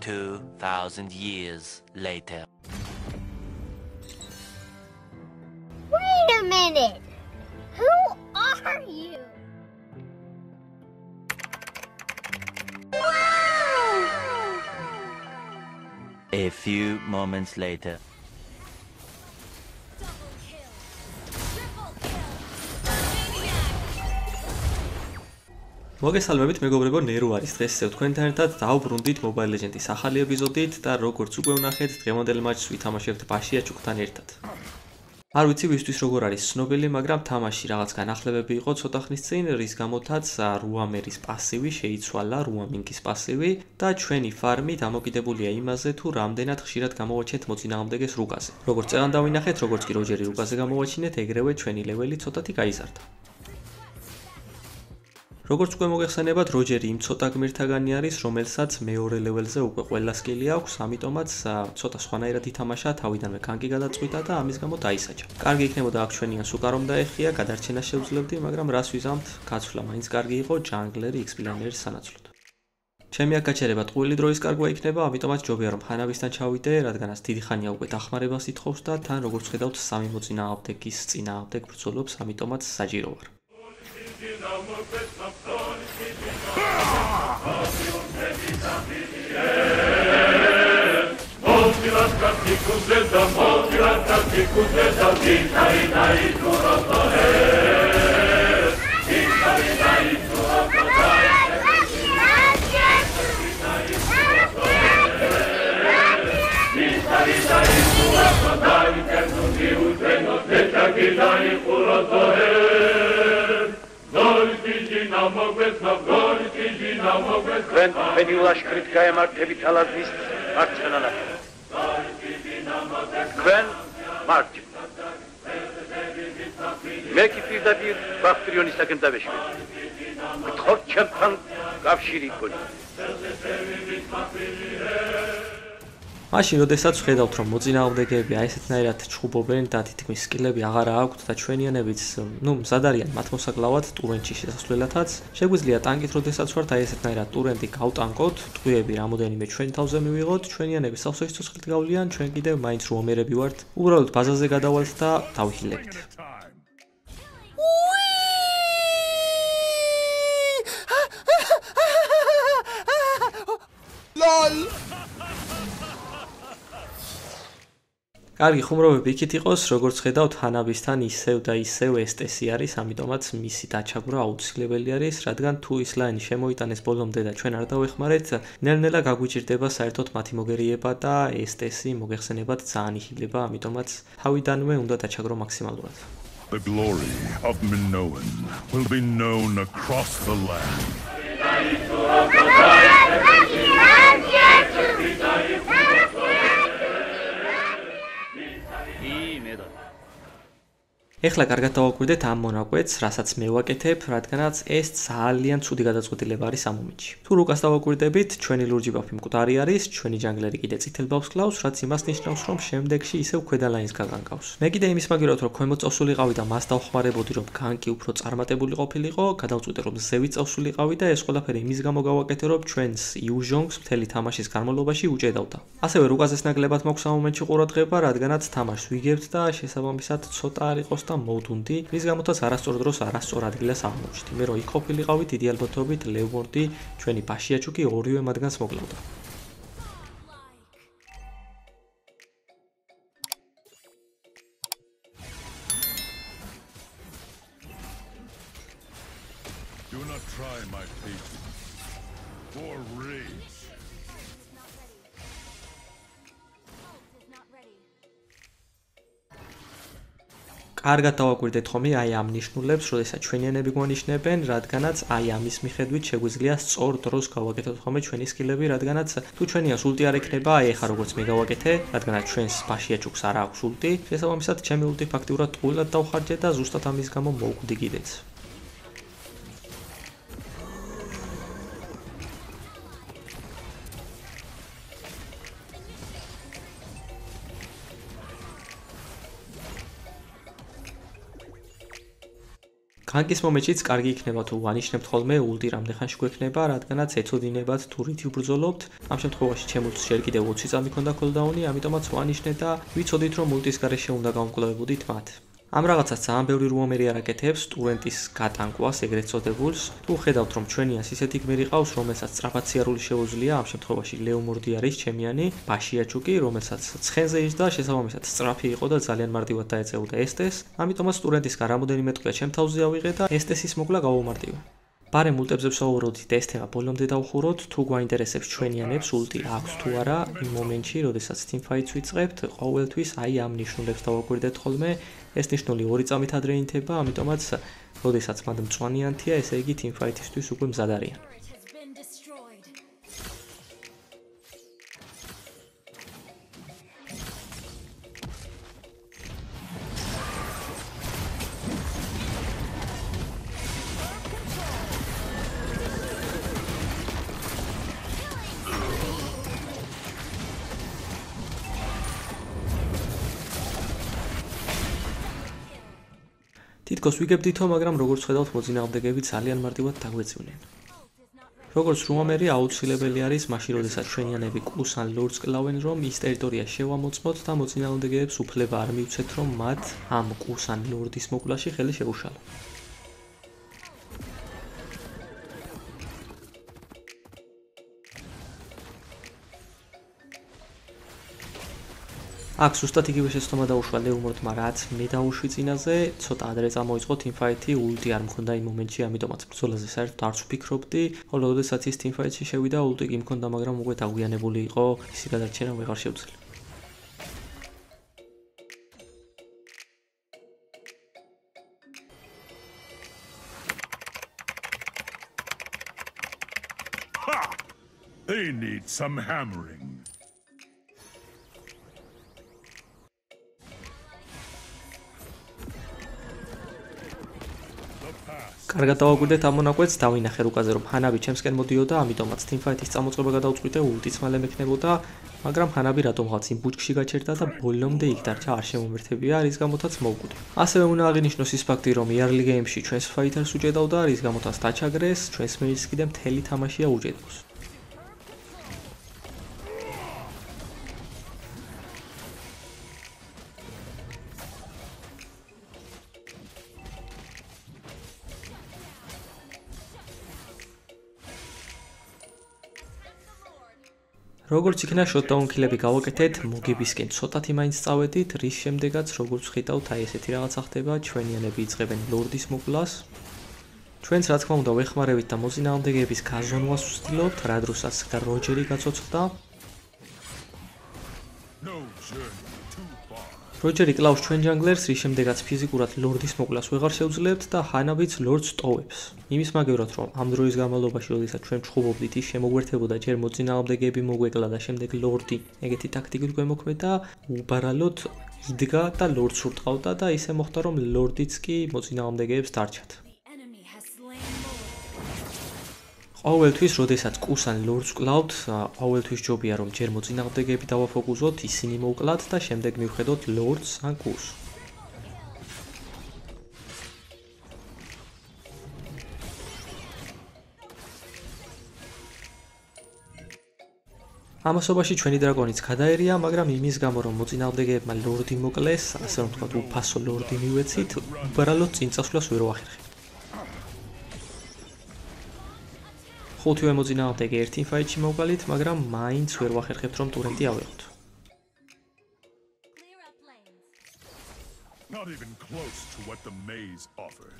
2,000 years later. Wait a minute! Who are you? Wow! A few moments later. მოგესალმებით მეგობრებო, ნერუ არის დღეს ისევ თქვენთან ერთად დავბრუნდით Mobile Legends-ის ახალი ეპიზოდით და როგორც უკვე ვნახეთ, დღევანდელ მატჩს ვითამაშებთ ბაშიაჩუკთან ერთად. არ ვიცი ვისთვის როგორ არის ცნობილი, მაგრამ თამაში რაღაც განახლებები იყო ცოტა ხნის წინ, რის გამოთაც რუამერის პასივი შეიცვალა, რუამინგის პასივი და ჩვენი ფარმი დამოკიდებულია იმაზე, თუ რამდენად ხშირად გამოვაჩენთ მოწინააღმდეგეს რუკაზე. როგორც წეგან დავინახეთ, როგორც კი როჯერი რუკაზე გამოვაჩინეთ, ეგრევე ჩვენი ლეველი ცოტათი გაიზარდა. როგორც უკვე მოგეხსენებათ, როჯერი იმ ცოტა გმირთაგანი არის, რომელსაც მეორე ლეველზე უკვე ყველა სკილი აქვს, ამიტომაც ცოტა სხვანაირად ითამაშა, თავიდანვე განკი გადაწყვიტა და ამის გამო დაისაჯა. კარგი იქნებოდა აქ ჩვენიან სუკა რომ დაეხია, გადარჩენას შევძლებდი, მაგრამ რას ვიზამთ, გაცვლა მაინც კარგი იყო, ჯანგლერი XP-ლანერის სანაცვლოდ. ჩემი აქ გაჩერება ტყუილი დროის კარგვა იქნება, ამიტომაც ჯობია რომ ხანავისთან ჩავიდე, რადგანაც დიდი ხანია უკვე დახმარებას ითხოვს და თან როგორც ხედავთ, სამი მოწინააღმდეგის წინააღმდეგ ბრძოლობს, ამიტომაც საჭირო ვარ. Ჩვენ თქვენი ლაშქრით გაემართებით ალაზნის მარცხენა ნაპირას. თქვენ მარჯვნივ. მე კი პირდაპირ ბახტრიონისაკენ დავეშვი. გთხოვთ ჩემთან კავშირი გქონია. მაშინ, როდესაც ხედავთ, რომ მოწინააღმდეგეები აი ესეთნაირად ჩხუბობენ და თითქმის სკილები აღარა აქვთ და ჩვენიანებიც, მზად არიან მათ მოსაკლავად ტურენტში შესასვლელათაც, შეგვიძლია ტანკით, როდესაც ვართ აი ესეთნაირად ტურენტი გავტანკოთ, ტყვიები რამოდენიმე ჩვენი თავზე მივიღოთ, ჩვენიანები სავსეში ცოცხლით გავლიან, ჩვენ კიდევ მაინც რუამერები ვართ, უბრალოდ ბაზაზე გადავალთ და დავიხილებით. LOL კარგი, ხუმრობები იქით იყოს, როგორც ხედავთ, ჰანაბისთან ისევ და ისევ STS არის, ამიტომაც მისი დაჩაგვრა აუცილებელი არის, რადგან თუ ის ლაინი შემოიტანეს ბოლომდე და ჩვენ არ დავეხმარეთ, ნელ-ნელა გაგვიჭირდება საერთოდ მათი მოგერიება და STS მოგეხსენებათ ძალიან იხილება, ამიტომაც თავიდანვე უნდა დაჩაგრო მაქსიმალურად. The glory of Minoan will be known across the land. ეხლა კარგად დავაკვირდეთ ამ მონაკვეთს, რასაც მე ვაკეთებ, რადგანაც ეს ძალიან ცუდი გადაწყვეტილება არის ამ მომენტში. თუ რუკას დავაკვირდებით, ჩვენი ლურჯი ბაფი მკვდარი არის, ჩვენი ჯანგლერი კიდე წითელ ბავშვს კლავს, რაც იმას ნიშნავს, რომ შემდეგში ისევ ქვედა ლაინს გაგანკავს. მე კიდე იმის მაგივრად, რომ ქვემოთ წავსულიყავი და მას დავხმარებოდი, რომ განკი უფრო წარმატებული ყოფილიყო, გადავწყვიტე, რომ ზევით წავსულიყავი და ეს ყველაფერი იმის გამო გავაკეთე, რომ ჩვენს იუჟონგს მთელი თამაშის განმავლობაში უჭედავდა. ასევე რუკაზეს ნაკლებად მაქვს ამ მომენტში ყურადღება, რადგანაც თამაშს ვიგებთ და შესაბამისად ცოტა არ იყოს და მოვდუნდი, რის გამოთაც არასწორ დროს არასწორ ადგილას აღმოჩნდი. მე რო იქ ყოფილიყავი, დიდი ალბათობით ლევონდი, ჩვენი ბაშიაჩუკი ორივე მათგანს მოკლავდა. Do not try my patience or rage. კარგად დავაკვირდეთ ხომი აი ამ ნიშნულებს, როდესაც ჩვენიანები გვანიშნებენ, რადგანაც აი ამის მიხედვით შეგვიძლია სწორ დროს გავაკეთოთ ხომე ჩვენი სკილები, რადგანაც თუ ჩვენია ულტი არ ექნება, აი ახლა როგორც მე გავაკეთე, რადგანაც ჩვენს ბაშიაჩუკს არ აქვს ულტი, შესაბამისად ჩემი ულტი ფაქტიურად ტყუილად დავხარჯე და ზუსტად ამის გამო მოვკვდი კიდეც. განკის მომენტშიც კარგი იქნება თუ ვანიშნებთ ხოლმე ულტი რამდენ ხანში გვექნება, რადგანაც ეცოდინებათ თუ რით ვბრძოლობთ. ამ შემთხვევაში ჩემთვის ჯერ კიდევ 20 წამი ქონდა კოლდაუნი, ამიტომაც ვანიშნე და ვიცოდით რომ ულტის გარეშე უნდა გავმკვლევებოდით მათ. ამ რაღაცას ძალიან ბევრი რუომერი არ აკეთებს ტურენტის გატანკვას, ეგრეთ წოდებულს. თუ ხედავთ რომ ჩვენიანს ისეთი გმირი ყავს, რომელსაც სწრაფად სიარული შეუძლია, ამ შემთხვევაში ლეუმორდი არის ჩემიანი, ბაშიაჩუკი, რომელსაც ცხენზე იჯდა, შესაბამისად სწრაფი იყო და ძალიან მარტივად დაეწეოდა ესტეს. ამიტომაც ტურენტისგან რამოდენიმე ტყვია ჩემ თავზე ავიღე და ესტესის მოკლა გავუმარტივე. Pare multებზე ვსაუბრობთ და ეს თემა ბოლომდე დავხუროთ, თუ გვაინტერესებს ჩვენიანებს ულტი აქვს თუ არა, იმ მომენტში, როდესაც teamfights ვიწყებთ, ყოველთვის აი ამ ნიშნულებს დავაკვირდეთ ხოლმე, ეს ნიშნული 2 წამით ადრე ინთება, ამიტომაც, როდესაც მათ მწვანეანთია, ესე იგი teamfight-ისთვის უკვე მზად არიან. თითქოს ვიგებდითო, მაგრამ როგორც ხედავთ, მოწინააღმდეგეები ძალიან მარტივად დაგვეწივნიან. როგორც რუამერი აუცილებელი არის, მაშინ როდესაც ჩვენიანები კუს ან ლორდს კლავენ, რომ ის ტერიტორია შევამოწმოთ და მოწინააღმდეგეებს უფლება არ მივცეთ, რომ მათ ამ კუს ან ლორდის მოკვლაში ხელი შეუშალონ. აქ ზუსტად იგივე შეცდომა დაუშვა ლეუმორდმა, რაც მე დავუშვი წინაზე, ცოტა ადრე წამოიწყო teamfight-ი, ულტი არ მქონდა იმ მომენტში, ამიტომაც ბრძოლაზე საერთოდ არც ვფიქრობდი, ხოლო როდესაც ის teamfight-ში შევიდა, ულტი კი მქონდა, მაგრამ უკვე დაგვიანებული იყო, ისი გადარჩენა ვეღარ შევძლე. They need some hammering. კარგად დავაკვირდეთ ამ მონაკვეთს, დავინახე რუკაზე რომ ჰანაბი ჩემსკენ მოდიოდა, ამიტომაც teamfight-ის წამოწყება გადავწყვიტე, ულტიც მალე მექნებოდა, მაგრამ ჰანაბი რატომღაც იმ ბუჩქში გაჩერდა და ბოლომდე იქ დარჩა, არ შემომერთებია, რის გამოთაც მოვკვდი. ასევე უნდა აღინიშნოს ის ფაქტი, რომ early game-ში ჩვენს ფაითერს უჭედავდა, რის გამოთაც დაჩაგრეს, ჩვენს მეიჯს კიდე მთელი თამაშია უჭედავს. როგორც იქნა shotdown kill-ები გავაკეთეთ, მოგებისკენ ცოტათი მაინც წავედით, რის შემდეგაც როგორც ხედავთ, აი ესეთი რაღაცა ხდება, ჩვენიანები იწყებენ ლორდის მოკვლას. ჩვენც რა თქმა უნდა ვეხმარებით და მოწინააღმდეგეების გაზონვას ვცდილობთ, რა დროსაც როჯერი გაწოცხლდა. როჯერი კლავს ჩვენ ჯანგლერს, რის შემდეგაც ფიზიკურად ლორდის მოკვლას ვეღარ შევძლებთ და ჰანაბიც ლორდს ტოვებს. იმის მაგევრად რომ ამ დროის განმავლობაში, როდესაც ჩვენ ვჩხუბობდით, ის შემოგვერთებოდა ჯერ მოწინააღმდეგეები მოგვეკლა და შემდეგ ლორდი ეგეთი ტაქტიკით გვემოქმედა, უბარალოდ იდგა და ლორდს ურტყავდა და ისე მოხდა რომ ლორდიც კი მოწინააღმდეგეებს დარჩათ. ყოველთვის, როდესაც კუს ან ლორდს ვკლავთ, ყოველთვის ჯობია რომ ჯერ მოწინააღმდეგეები დავაფოკუსოთ, ისინი მოვკლათ და შემდეგ მივხედოთ ლორდს ან კუს. ამასობაში ჩვენი დრაკონიც გადაერია, მაგრამ იმის გამო რომ მოწინააღმდეგეებმა ლორდი მოკლეს, ასე რომ ვთქვათ, უფასო ლორდი მივეცით, უბრალოდ წინ წასვლას ვერ ვახერხებ. ხუთივე მოწინააღმდეგე ერთ teamfight-ში მოვგალით, მაგრამ მაინც ვერ ვახერხებთ რომ ტურენტი ავიღოთ.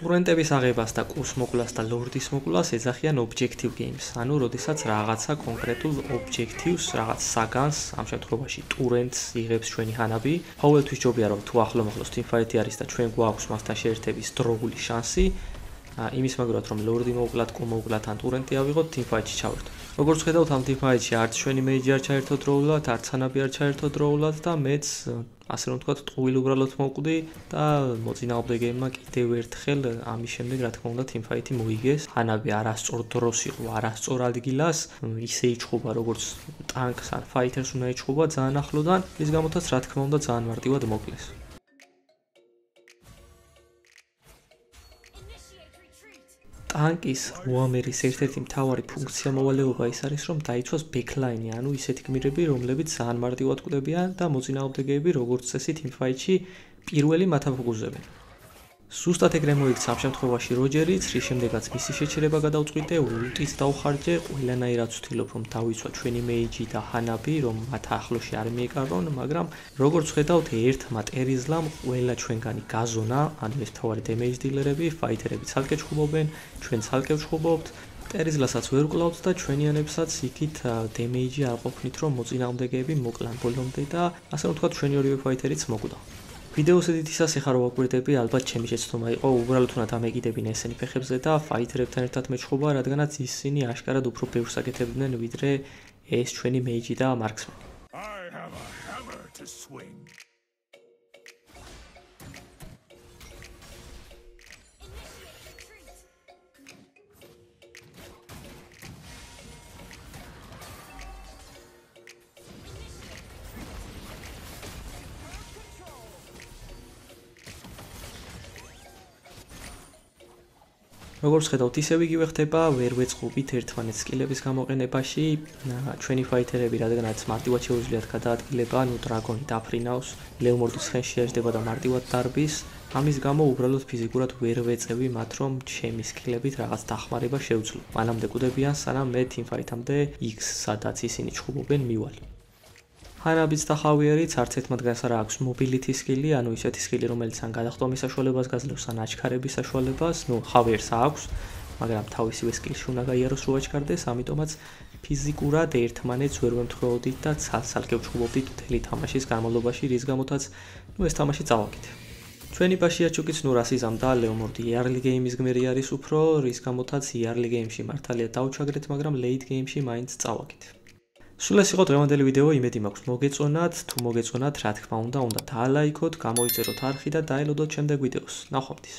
ტურენტების აღებას და კურს მოკვლას და ლორდის მოკვლას ეძახიან objective games, ანუ როდესაც რაღაცა კონკრეტულ objectives, რაღაც საგანს, ამ შემთხვევაში ტურენტს იღებს ჩვენი ჰანაბი. ყოველთვის ჯობია რომ თუ ახლომახლოს teamfight-ი არის და ჩვენ გვაქვს მასთან შეერთების დროული შანსი, იმის მაგალითად რომ ლორდი მოვკლათ, კუ მოვკლათ ან ტურენტი ავიღოთ, teamfight-ში ჩავერთოთ. როგორც ხედავთ, ამ teamfight-ში არც ჩვენი მეიჯი არ ჩაერთო დროულად, არც ჰანაბი არ ჩაერთო დროულად და მეც ასე რომ ვთქვათ, ტყუილ უბრალოდ მოვკვდი და მოწინააღმდეგეებმა კიდევ ერთხელ ამის შემდეგ რა თქმა უნდა teamfight-ი მოიგეს. ჰანაბი არასწორ დროს იყო, არასწორ ადგილას, ისე იჩხუბა როგორც ტანკს ან ფაითერს უნდა იჩხუბა ძალიან ახლოდან, ის გამოთაც რა თქმა უნდა ძალიან მარტივად მოკლეს. ტანკის უამერის ერთ-ერთი მთავარი ფუნქცია მოვალეობა ის არის, რომ დაიცვას ბექლაინი, ანუ ისეთი გმირები, რომლებიც ძალიან მარტივად კვდებიან და მოწინააღმდეგეები როგორც წესი teamfight-ში პირველი მათ აფუძებენ. Სუსტად ეგრე მოიქცა ამ შემთხვევაში როჯერიც, რის შემდეგაც მისი შეჩერება გადავწყვიტე, ულტიც დავხარჯე, ყველანაირად ვცდილობ რომ დავიცვა ჩვენი მეიჯი და ჰანაბი, რომ მათ ახლოში არ მიეკარონ, მაგრამ როგორც ხედავთ, ერთმა ტერიზლამ ყველა ჩვენგანი გაზონა, ანუ ეს თავარი დემეიჯ დილერები, ფაითერები ცალკე ჩხუბობენ, ჩვენ ცალკე ვჩხუბობთ. ტერიზლასაც ვერ ვკლავთ და ჩვენიანებსაც იქით დემეიჯი არ ყოფნით, რომ მოწინააღმდეგეები მოკლან ბოლომდე და ასე ვთქვათ, ჩვენი ორივე ფაითერიც მოკვდა. ვიდეოს ედიტისას ეხლა რო ვაკვირდები, ალბათ ჩემი შეცდომა იყო უბრალოდ უნდა დამეკიდებინა ესენი ფეხებზე და ფაითერებთან ერთად მეჩხუბა, რადგანაც ისინი აშკარად უფრო ბევრს აკეთებდნენ, ვიდრე ეს ჩვენი მეიჯი და მარქსმენი. I have a hammer to swing. როგორც ხედავთ, ისევ იგივე ხდება, ვერ ვეწყობით ერთმანეთს სკილების გამოყენებაში. ჩვენი ფაითერები, რადგანაც მარტივად შეუძლიათ გადაადგილება, ანუ დრაგონი დაფრინავს, ლეომორდის ხენში შეჯდება და მარტივად დარბის. ამის გამო უბრალოდ ფიზიკურად ვერ ვეწევი მათ, რომ ჩემი სკილებით რაღაც დახმარება შევძლო. მანამდე კვდებიან, სანამ მე teamfight-ამდე X, სადაც ისინი ჩხუბობენ, მივალ. ჰანაბიც და ხავიერიც არც ერთ მათგანს არ აქვს mobility სკილი, ანუ ისეთი სკილი, რომელიც ან გადახტომის საშუალებას გაძლევს, ან აჩქარების საშუალებას, ხავიერს აქვს, მაგრამ თავისივე სკილში უნდა გაიაროს რო აჩქარდეს, ამიტომაც ფიზიკურად ერთმანეთს ვერ ვემთხვეოდით და ცალ-ცალკე ვჩხუბობდით მთელი თამაშის განმავლობაში, რის გამოთაც ეს თამაში წავაგით. ჩვენი ბაშიაჩუკიც რას იზამდა, ლეომორდი early game-ის გმირი არის უფრო, რის გამოთაც early game-ში მართალია დავჩაგრეთ, მაგრამ late game-ში მაინც წავაგით. სულ ეს იყო დღევანდელი ვიდეო, იმედი მაქვს მოგეწონათ, თუ მოგეწონათ, რა თქმა უნდა, დაალაიქოთ, გამოიწეროთ არხი და დაელოდოთ შემდეგ ვიდეოს. ნახვამდის.